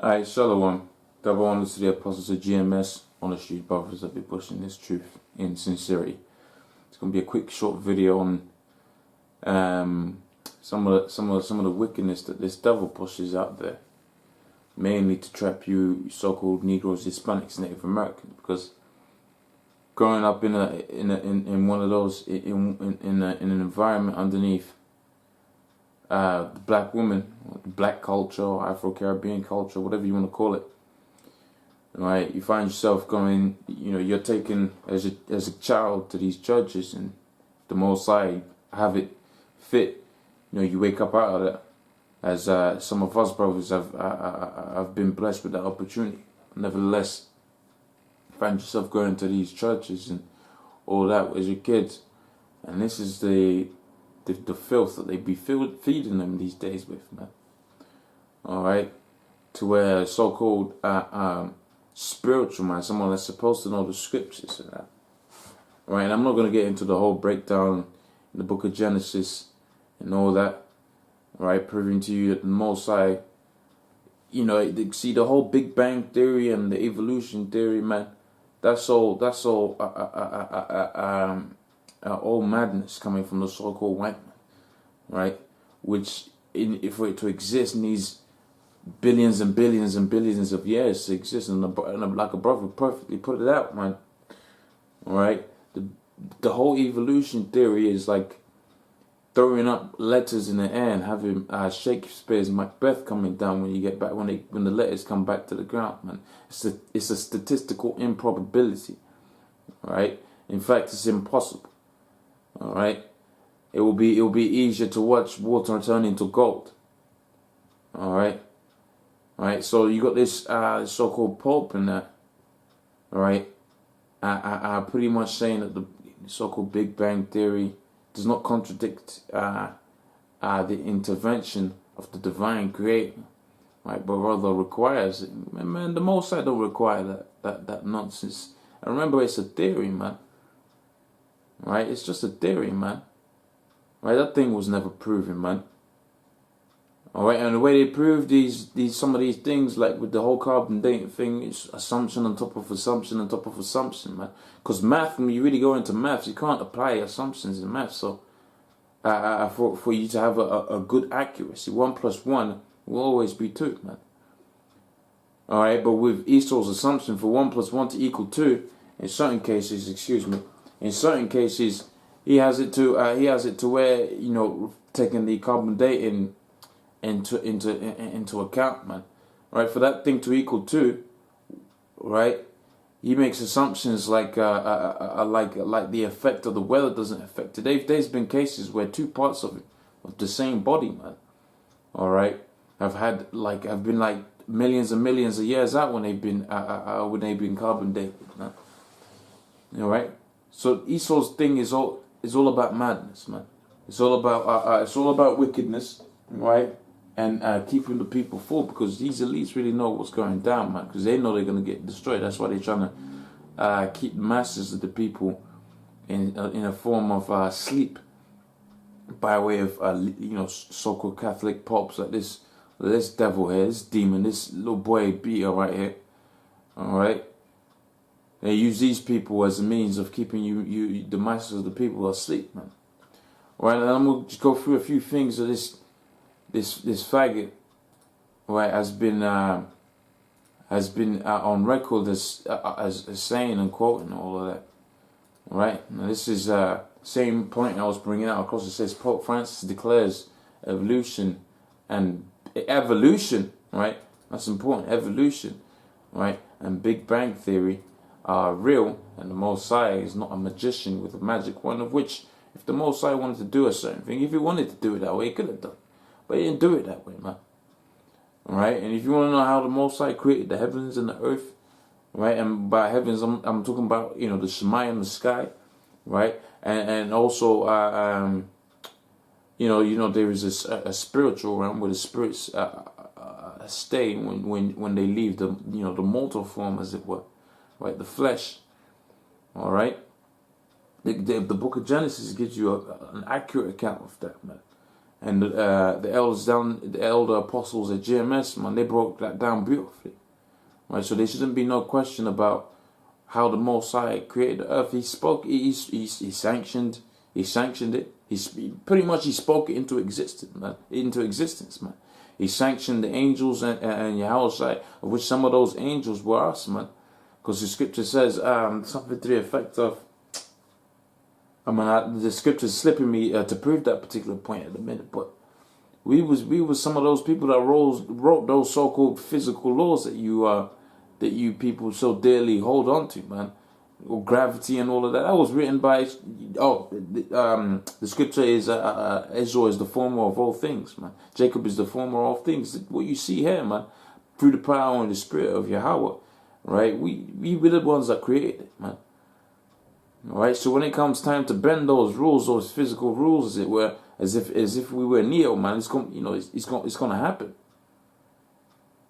Alright, Shalom. Double honor to the apostles of GMS, on the street brothers that be pushing this truth in sincerity. It's gonna be a quick, short video on some of the wickedness that this devil pushes out there, mainly to trap you so-called Negroes, Hispanics, Native Americans. Because growing up in one of those in an environment underneath the black woman, black culture, or Afro-Caribbean culture, whatever you want to call it, right? You find yourself going, you're taken as a child to these churches, and the Most High have it fit. You wake up out of that, as some of us brothers have been blessed with that opportunity. Nevertheless, you find yourself going to these churches and all that as your kids, and this is the filth that they be feeding them these days with, man. Alright? To where so-called spiritual man, someone that's supposed to know the scriptures and that. Right? And I'm not going to get into the whole breakdown in the book of Genesis and all that. Right? Proving to you that the Most High, see the whole Big Bang theory and the evolution theory, man. That's all madness coming from the so-called white man, right? Which, for it to exist, needs billions and billions and billions of years to exist. And like a brother perfectly put it out, man. All right, the whole evolution theory is like throwing up letters in the air and having Shakespeare's Macbeth coming down when you get back when the letters come back to the ground, man. It's a statistical improbability, right? In fact, it's impossible. All right, it will be easier to watch water turn into gold. All right. So you got this so-called Pope and that. All right, pretty much saying that the so-called Big Bang theory does not contradict the intervention of the divine Creator, right? But rather requires it. Man, the Most High don't require that nonsense. And remember, it's a theory, man. Right, it's just a theory, man. Right, that thing was never proven, man. All right, and the way they prove some of these things, like with the whole carbon dating thing, it's assumption on top of assumption on top of assumption, man. Because math, when you really go into maths, you can't apply assumptions in math. So, for you to have a good accuracy, 1 + 1 will always be 2, man. All right, but with Esau's assumption for 1 + 1 to = 2, in certain cases, in certain cases, he has it to where taking the carbon dating into account, man. Right, for that thing to = 2, right? He makes assumptions like the effect of the weather doesn't affect it. There's been cases where 2 parts of the same body, man. All right, have been like millions and millions of years out when they've been carbon dated, man. All right. So Esau's thing is all about madness, man. It's all about wickedness, right? And keeping the people full, because these elites really know what's going down, man. Because they know they're gonna get destroyed. That's why they're trying to keep the masses of the people in a form of sleep, by way of so-called Catholic popes like this devil here, this demon, this little boy Peter right here. All right. They use these people as a means of keeping the masses of the people asleep, man. Right, and I'm gonna just go through a few things of this faggot, right, has been on record as saying and quoting all of that. Right, now this is same point I was bringing out. Of course, it says Pope Francis declares evolution, right? That's important. Evolution, right, and Big Bang theory are real, and the Most High is not a magician with a magic wand, of which, if the Most High wanted to do a certain thing, if he wanted to do it that way, he could have done. But he didn't do it that way, man. Alright, and if you want to know how the Most High created the heavens and the earth, right, and by heavens, I'm talking about, the Shemayim, the sky, right, and also, there is a spiritual realm where the spirits stay when they leave the mortal form, as it were. Right, the flesh. All right. The book of Genesis gives you an accurate account of that, man. and the elder apostles at GMS, man, they broke that down beautifully, right? So there shouldn't be no question about how the Most High created the earth. He spoke, he sanctioned it. He spoke it into existence, man. He sanctioned the angels and Yahushua, of which some of those angels were us, man. Because the scripture says something to the effect of, the scripture's slipping me to prove that particular point at the minute, but we was some of those people that wrote those so-called physical laws that you people so dearly hold on to, man. Or gravity and all of that. That was written by the scripture is Israel is the former of all things, man. Jacob is the former of all things. What you see here, man, through the power and the spirit of Yahweh, right? We were the ones that created it, man. All right. So when it comes time to bend those rules, those physical rules, as it were, as if we were Neo, man, it's gonna happen.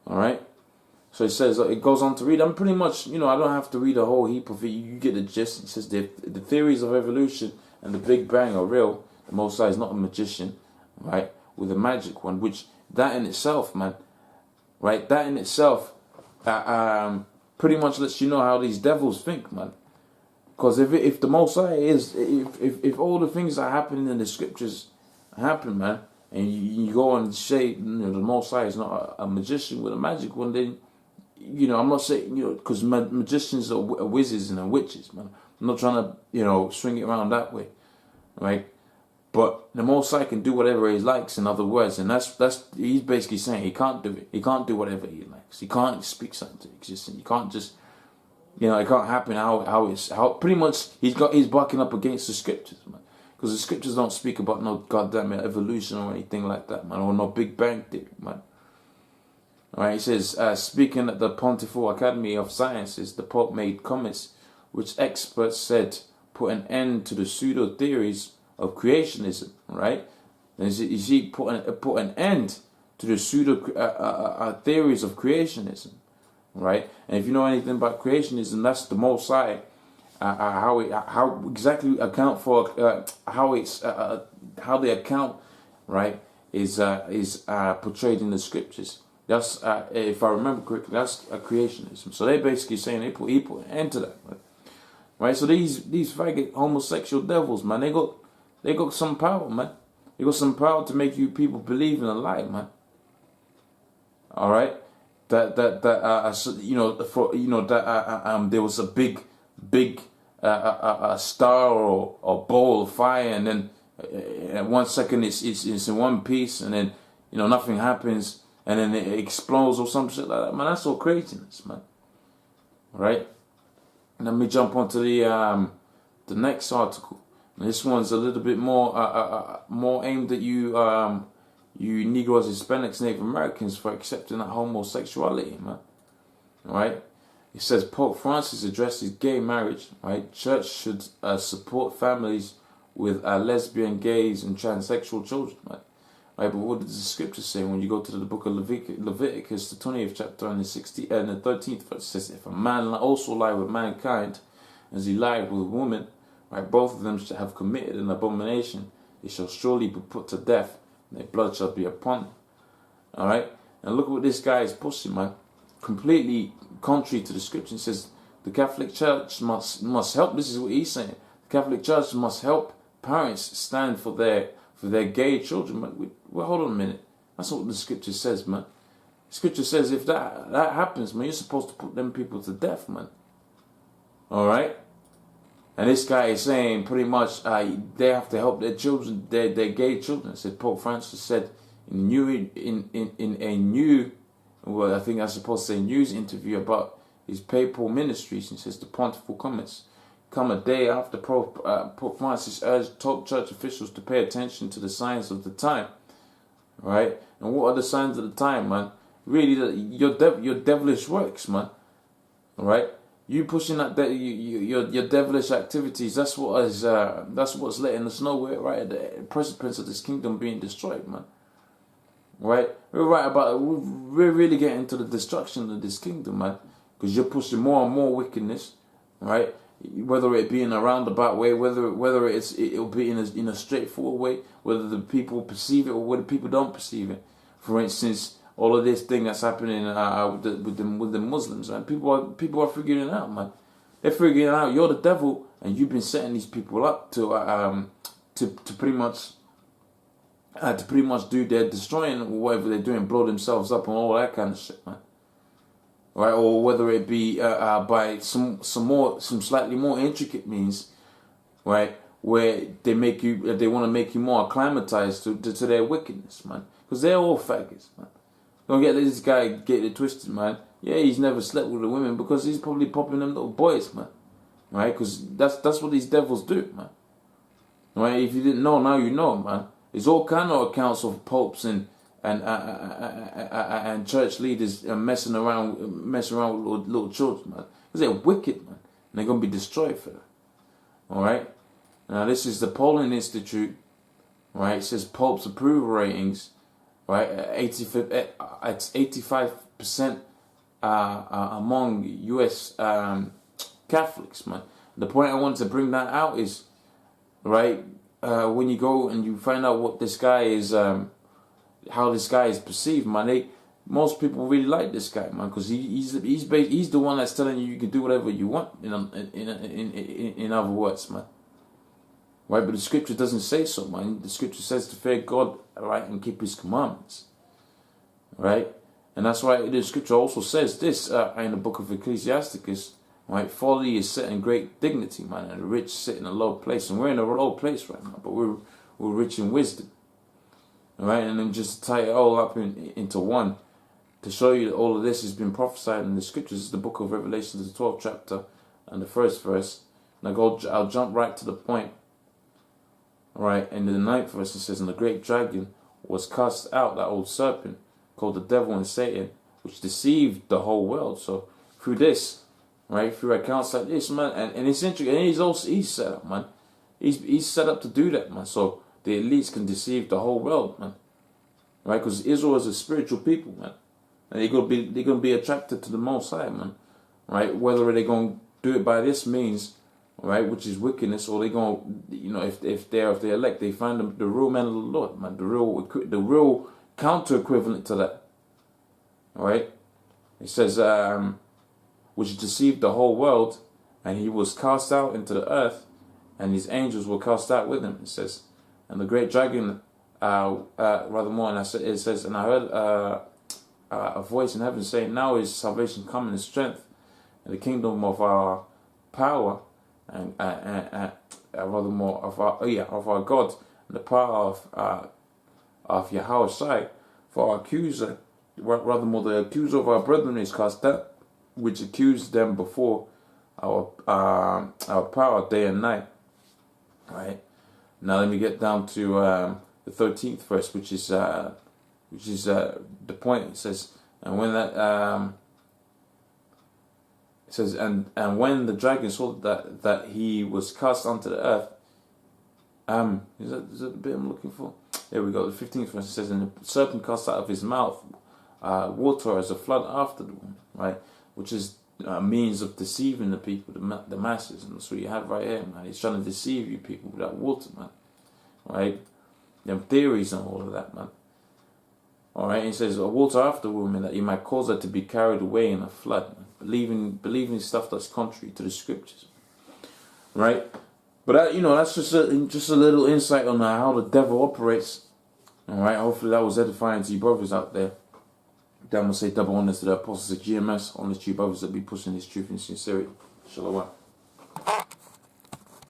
All right. So it says, it goes on to read. I'm pretty much, I don't have to read a whole heap of it. You get the gist. It says the theories of evolution and the Big Bang are real. The Most High is not a magician, right? With a magic one, which that in itself, man, right? That in itself, pretty much lets you know how these devils think, man. Because if the Most High is, if all the things that are happening in the scriptures happen, man, and you go and say, the Most High is not a magician with a magic one, then, I'm not saying, because magicians are wizards and witches, man. I'm not trying to, swing it around that way, right? But the Most High can do whatever he likes, in other words, and that's he's basically saying he can't do it. He can't do whatever he likes. He can't speak something to existence. He can't just, it can't happen how pretty much he's bucking up against the scriptures, man. Because the scriptures don't speak about no goddamn evolution or anything like that, man, or no Big Bang theory, man. Alright, he says, speaking at the Pontifical Academy of Sciences, the Pope made comments which experts said put an end to the pseudo theories of creationism, right? And you see, put an end to the pseudo theories of creationism, right? And if you know anything about creationism, that's the Most High, how exactly account for how they account, right, is portrayed in the scriptures. That's if I remember correctly, that's a creationism. So they basically saying he put an end to that, right? So these faggot homosexual devils, man, they got some power, man. They got some power to make you people believe in a lie, man. All right, there was a big star or ball of fire, and then at 1 second it's in one piece, and then nothing happens. And then it explodes or some shit like that, man. That's all craziness, man. All right. Let me jump onto the next article. This one's a little bit more aimed at you Negroes, Hispanics, Native Americans for accepting that homosexuality, man. All right. It says Pope Francis addresses gay marriage. Right. Church should support families with lesbian, gays, and transsexual children, man. Right, but what does the scripture say when you go to the book of Leviticus, the 20th chapter and the 13th verse? It says, if a man also lie with mankind as he lied with a woman, right, both of them shall have committed an abomination. They shall surely be put to death, and their blood shall be upon them. All right, and look what this guy is pushing, man. Completely contrary to the scripture. It says the Catholic Church must help. This is what he's saying. The Catholic Church must help parents stand for their gay children, man. Well, hold on a minute. That's not what the scripture says, man. The scripture says if that happens, man, you're supposed to put them people to death, man. All right? And this guy is saying pretty much they have to help their children, their gay children. Said Pope Francis said in a new, well, I think I'm supposed to say news interview about his papal ministries. He says the pontifical comments come a day after Pope Francis urged top church officials to pay attention to the signs of the time, right? And what are the signs of the time, man? Really, your devilish works, man. All right, you pushing that your devilish activities. That's what's letting us know we're right at the precipice of this kingdom being destroyed, man. Right, we're really getting to the destruction of this kingdom, man, because you're pushing more and more wickedness, right? whether it be in a roundabout way, whether it'll be in a straightforward way, whether the people perceive it or whether people don't perceive it. For instance, all of this thing that's happening with the Muslims, man. People are figuring it out, man. They're figuring out you're the devil, and you've been setting these people up to pretty much do their destroying, whatever they're doing, blow themselves up and all that kind of shit, man. Right, or whether it be by some slightly more intricate means, right, where they want to make you more acclimatized to their wickedness, man. Because they're all faggots, man. Don't get this guy get it twisted, man. Yeah, he's never slept with a woman because he's probably popping them little boys, man. Right? Because that's what these devils do, man. Right? If you didn't know, now you know, man. There's all kind of accounts of popes and church leaders messing around with little children, man. Because they're wicked, man. And they're gonna be destroyed for that. All right. Now this is the Polling Institute. Right? It says Pope's approval ratings. Right, 85% among U.S. Catholics, man. The point I wanted to bring that out is, right, when you go and you find out what this guy is, how this guy is perceived, man. Most people really like this guy, man, because he's the one that's telling you can do whatever you want. In other words, man. Right, but the scripture doesn't say so, man. The scripture says to fear God, right, and keep His commandments, right? And that's why the scripture also says this in the book of Ecclesiasticus, right? Folly is set in great dignity, man, and the rich sit in a low place. And we're in a low place right now, but we're rich in wisdom, all right? And then just tie it all up into one to show you that all of this has been prophesied in the scriptures. Is the book of Revelation, the 12th chapter and the 1st verse. And I'll jump right to the point. Right, and in the 9th verse it says, and the great dragon was cast out, that old serpent, called the devil and Satan, which deceived the whole world. So through this, right, through accounts like this, man, and it's interesting, and he's set up, man. He's set up to do that, man. So the elites can deceive the whole world, man. Right, because Israel is a spiritual people, man. And they're gonna be attracted to the Most High, man. Right, whether they're gonna do it by this means, right, which is wickedness, or they gonna, if they're elect, they find the real man of the Lord, man, the real counter equivalent to that. All right, it says, which deceived the whole world, and he was cast out into the earth, and his angels were cast out with him. It says, and the great dragon, rather more, and it says, and I heard a voice in heaven saying, now is salvation come in strength, and the kingdom of our power. And rather more of our God, and the power of Yahweh Shai, for our accuser, rather more the accuser of our brethren is cast out, which accused them before our power day and night. Right, now let me get down to the 13th verse, which is the point. It says, and when that it says, and when the dragon saw that he was cast onto the earth, is that the bit I'm looking for? There we go. The 15th verse says, and the serpent cast out of his mouth water as a flood after the woman, right? Which is a means of deceiving the people, the masses, and that's what you have right here, man. He's trying to deceive you people with that water, man, right? Them theories and all of that, man. All right, he says, water after woman, that you might cause her to be carried away in a flood, man. Believing stuff that's contrary to the scriptures, right? But that's just a little insight on how the devil operates. All right, hopefully that was edifying to you brothers out there. Then we'll say double honors to the apostles of GMS, honest to you brothers that be pushing this truth in sincerity. Shalom.